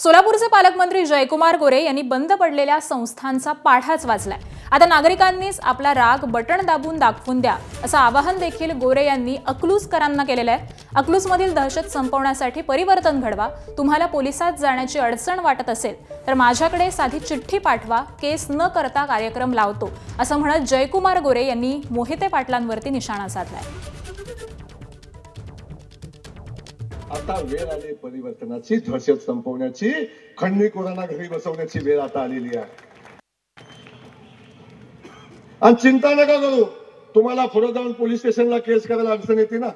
सोलापूरचे पालकमंत्री जयकुमार गोरे यांनी बंद पडलेल्या संस्थांचा पाढाच वाचलाय। आता नागरिकांनीच आपला राग बटण दाबून दाखवून द्या असं आवाहन देखील गोरे यांनी अकलूजकरांना केलेलं आहे। अकलूजमधील दहशत संपवण्यासाठी परिवर्तन घडवा। तुम्हाला पोलिसात जाण्याची अडचण वाटत असेल तर माझ्याकडे साधी चिठ्ठी पाठवा, केस न करता कार्यक्रम लावतो असं म्हणत जयकुमार गोरे यांनी मोहिते पाटलांवरती निशाणा साधलाय। आता वेळ आली परिवर्तनाची, दहशत संपवण्याची, खंडणीखोरांना घरी बसवण्याची वेळ आता आलेली आहे। आणि चिंता नका करू, तुम्हाला पुढे जाऊन पोलीस स्टेशनला केस करायला अडचण येते ना,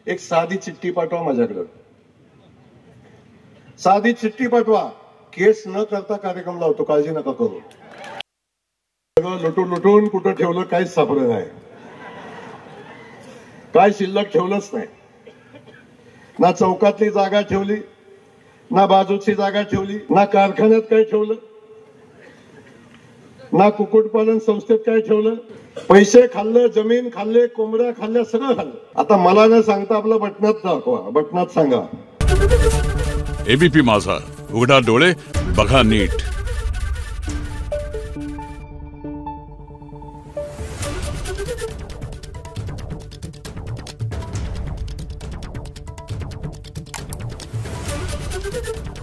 एक साधी चिठ्ठी पाठवा माझ्याकडे, साधी चिठ्ठी पाठवा, केस न करता कार्यक्रम लावतो, काळजी नका करू। सगळं लुटून लुटून कुठं ठेवलं काहीच सापडलं नाही, काय शिल्लक ठेवलंच नाही। ना चौकातली जागा ठेवली, ना बाजूची जागा ठेवली, ना कारखान्यात काय ठेवलं, ना कुक्कुटपालन संस्थेत काय ठेवलं। पैसे खाल्लं, जमीन खाल्ले, कोंबड्या खाल्ल्या, सगळं खाल्लं। आता मला न सांगता आपलं बटनात दाखवा, बटनात सांगा। एबीपी माझा, उघडा डोळे बघा नीट। Thank you.